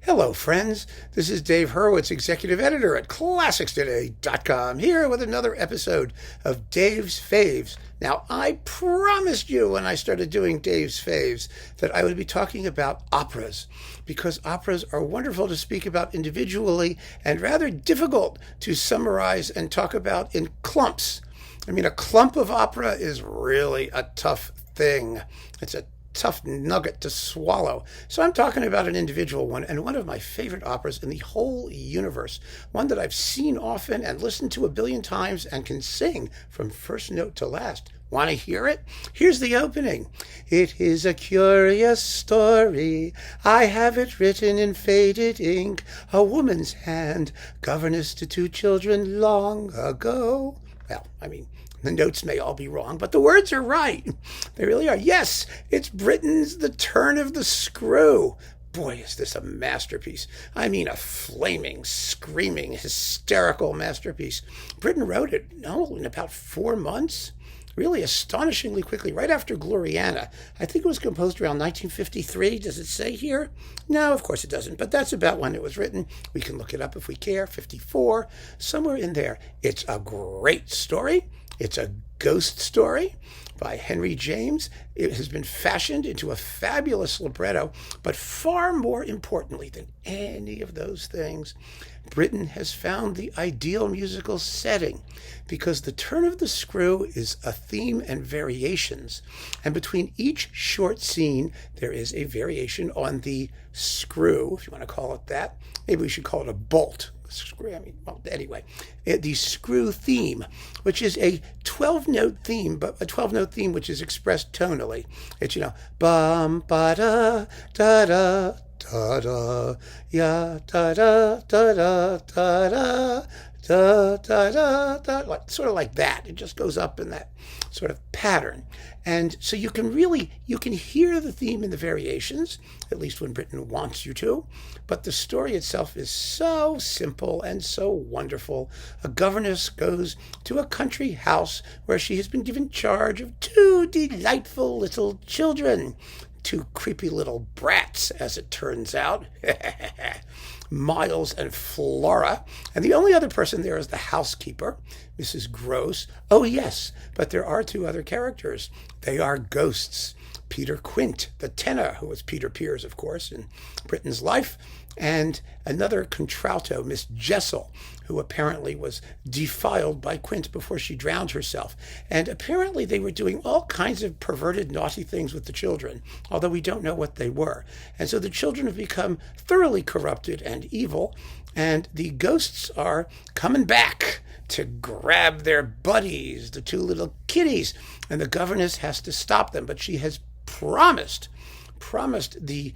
Hello, friends. This is Dave Hurwitz, executive editor at ClassicsToday.com, here with another episode of Dave's Faves. Now, I promised you when I started doing Dave's Faves that I would be talking about operas, because operas are wonderful to speak about individually and rather difficult to summarize and talk about in clumps. I mean, a clump of opera is really a tough thing. It's a tough nugget to swallow. So I'm talking about an individual one, and one of my favorite operas in the whole universe, one that I've seen often and listened to a billion times and can sing from first note to last. Want to hear it? Here's the opening. It is a curious story. I have it written in faded ink. A woman's hand, governess to two children long ago. Well, I mean, the notes may all be wrong, but the words are right. They really are. Yes, it's Britten's The Turn of the Screw. Boy, is this a masterpiece. I mean, a flaming, screaming, hysterical masterpiece. Britten wrote it, in about 4 months. Really astonishingly quickly, right after Gloriana. I think it was composed around 1953. Does it say here? No, of course it doesn't, but that's about when it was written. We can look it up if we care. 54, somewhere in there. It's a great story. It's a ghost story by Henry James. It has been fashioned into a fabulous libretto, but far more importantly than any of those things, Britten has found the ideal musical setting, because The Turn of the Screw is a theme and variations, and between each short scene there is a variation on the screw, if you want to call it that. Maybe we should call it a bolt. Anyway, the screw theme, which is a 12-note theme, but a 12-note theme which is expressed tonally. It's, bum, ba, da, da, da, da, da, ya, da, da, da, da, da, da, da, da, da, da, sort of like that. It just goes up in that sort of pattern. And so you can hear the theme in the variations, at least when Britten wants you to, but the story itself is so simple and so wonderful. A governess goes to a country house where she has been given charge of two delightful little children. Two creepy little brats, as it turns out. Miles and Flora. And the only other person there is the housekeeper, Mrs. Gross. Oh, yes, but there are two other characters. They are ghosts. Peter Quint, the tenor, who was Peter Pears, of course, in Britten's life, and another contralto, Miss Jessel, who apparently was defiled by Quint before she drowned herself. And apparently they were doing all kinds of perverted, naughty things with the children, although we don't know what they were. And so the children have become thoroughly corrupted and evil, and the ghosts are coming back to grab their buddies, the two little kitties, and the governess has to stop them, but she has promised their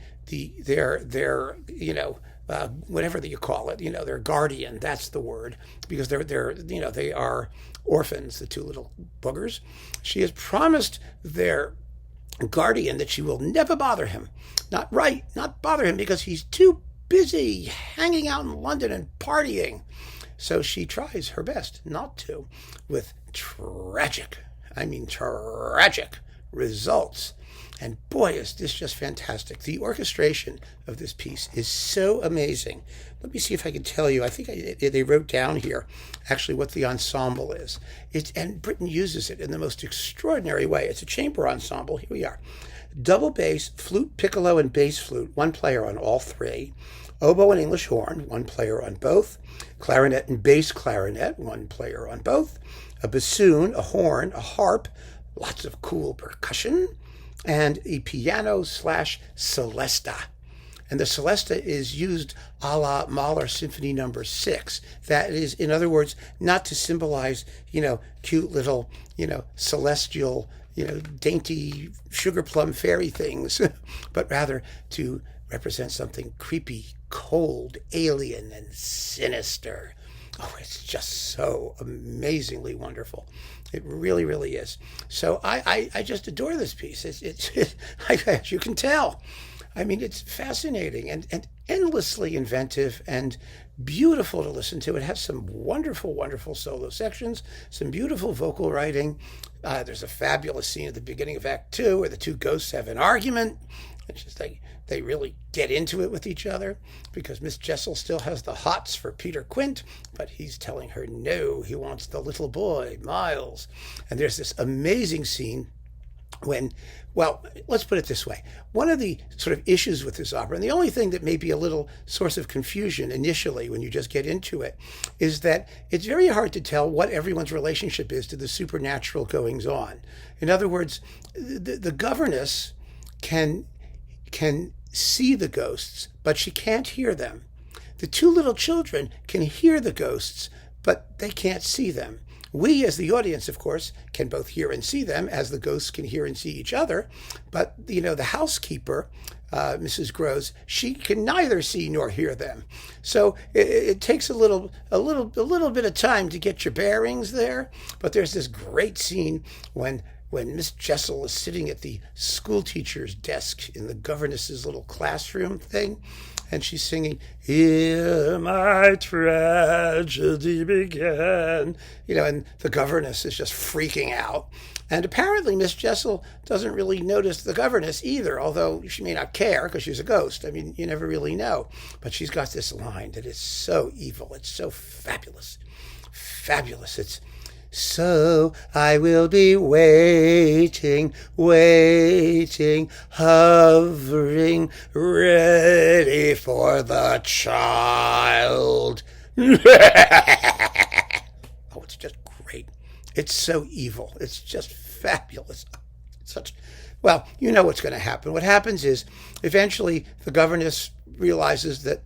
whatever you call it, their guardian, that's the word, because they are orphans, the two little boogers. She has promised their guardian that she will never bother him. Not bother him, because he's too busy hanging out in London and partying. So she tries her best not to, with tragic results. And boy, is this just fantastic. The orchestration of this piece is so amazing. Let me see if I can tell you. I think they wrote down here actually what the ensemble is. And Britten uses it in the most extraordinary way. It's a chamber ensemble. Here we are. Double bass, flute, piccolo, and bass flute, one player on all three. Oboe and English horn, one player on both. Clarinet and bass clarinet, one player on both. A bassoon, a horn, a harp, lots of cool percussion, and a piano/celesta. And the celesta is used a la Mahler Symphony No. 6. That is, in other words, not to symbolize, cute little, celestial, dainty sugar plum fairy things, but rather to represent something creepy, cold, alien, and sinister. Oh, it's just so amazingly wonderful. It really, really is. So I just adore this piece. It's as you can tell. I mean, it's fascinating and endlessly inventive and beautiful to listen to. It has some wonderful, wonderful solo sections, some beautiful vocal writing. There's a fabulous scene at the beginning of Act 2 where the two ghosts have an argument, And she's like, they really get into it with each other because Miss Jessel still has the hots for Peter Quint, but he's telling her no, he wants the little boy, Miles. And there's this amazing scene when, well, let's put it this way. One of the sort of issues with this opera, and the only thing that may be a little source of confusion initially when you just get into it, is that it's very hard to tell what everyone's relationship is to the supernatural goings on. In other words, the governess can see the ghosts, but she can't hear them. The two little children can hear the ghosts, but they can't see them. We, as the audience, of course, can both hear and see them, as the ghosts can hear and see each other. But, you know, the housekeeper, Mrs. Groves, she can neither see nor hear them. So it takes a little bit of time to get your bearings there. But there's this great scene when Miss Jessel is sitting at the school teacher's desk in the governess's little classroom thing, and she's singing, "Here my tragedy began," you know, and the governess is just freaking out. And apparently Miss Jessel doesn't really notice the governess either, although she may not care because she's a ghost. I mean, you never really know. But she's got this line that is so evil. It's so fabulous. Fabulous. It's, "So I will be waiting, hovering, ready for the child." Oh, it's just great. It's so evil. It's just fabulous. Well, you know what's going to happen. What happens is eventually the governess realizes that,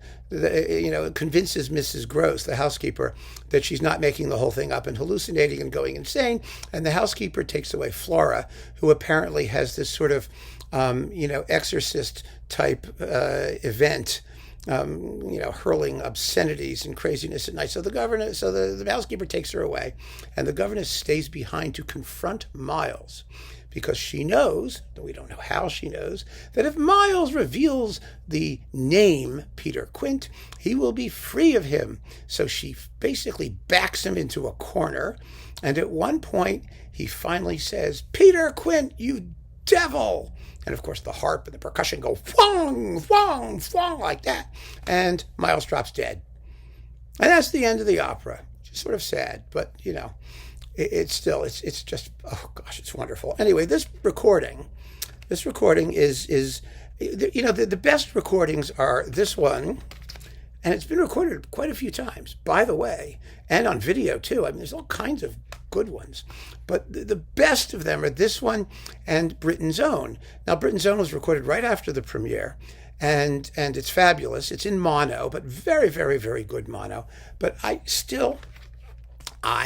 convinces Mrs. Gross, the housekeeper, that she's not making the whole thing up and hallucinating and going insane. And the housekeeper takes away Flora, who apparently has this sort of, exorcist type event, hurling obscenities and craziness at night. So the housekeeper takes her away, and the governess stays behind to confront Miles, because she knows, though we don't know how she knows, that if Miles reveals the name Peter Quint, he will be free of him. So she basically backs him into a corner, and at one point he finally says, "Peter Quint, you devil!" And of course the harp and the percussion go whong, whong, whong like that, and Miles drops dead. And that's the end of the opera. It's sort of sad, but it's just, oh gosh, it's wonderful. Anyway, this recording is the best recordings are this one, and it's been recorded quite a few times, by the way, and on video too. I mean, there's all kinds of good ones, but the best of them are this one and Britten's Own. Now, Britten's Own was recorded right after the premiere, and it's fabulous. It's in mono, but very, very, very good mono. But I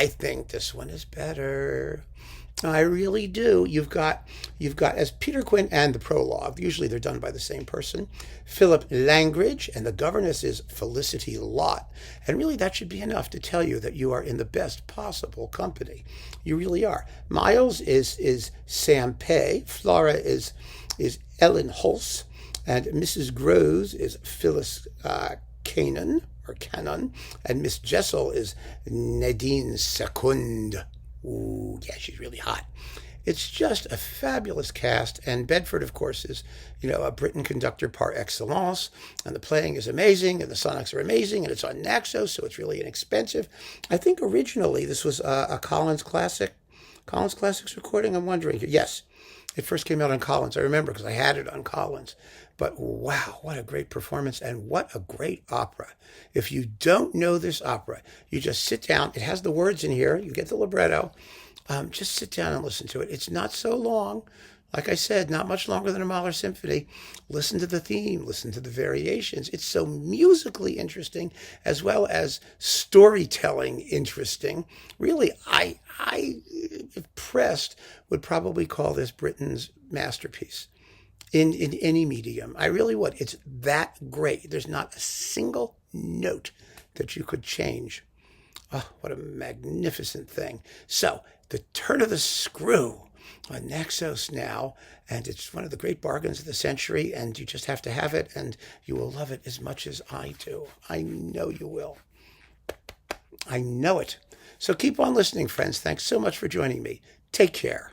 think this one is better. I really do. You've got as Peter Quint and the prologue, usually they're done by the same person, Philip Langridge, and the governess is Felicity Lott. And really that should be enough to tell you that you are in the best possible company. You really are. Miles is Sam Pay, Flora is Ellen Hulse, and Mrs. Groves is Phyllis Cannan, and Miss Jessel is Nadine Secunde. Ooh, yeah, she's really hot. It's just a fabulous cast, and Bedford, of course, is, a Britten conductor par excellence, and the playing is amazing, and the sonics are amazing, and it's on Naxos, so it's really inexpensive. I think originally this was a Collins Classics recording, I'm wondering. Yes, it first came out on Collins. I remember because I had it on Collins. But wow, what a great performance, and what a great opera. If you don't know this opera, you just sit down. It has the words in here. You get the libretto. Just sit down and listen to it. It's not so long. Like I said, not much longer than a Mahler symphony. Listen to the theme. Listen to the variations. It's so musically interesting as well as storytelling interesting. Really, I if pressed, would probably call this Britten's masterpiece. In any medium. I really would. It's that great. There's not a single note that you could change. Oh, what a magnificent thing. So, the turn of the screw on Naxos now, and it's one of the great bargains of the century, and you just have to have it, and you will love it as much as I do. I know you will. I know it. So keep on listening, friends. Thanks so much for joining me. Take care.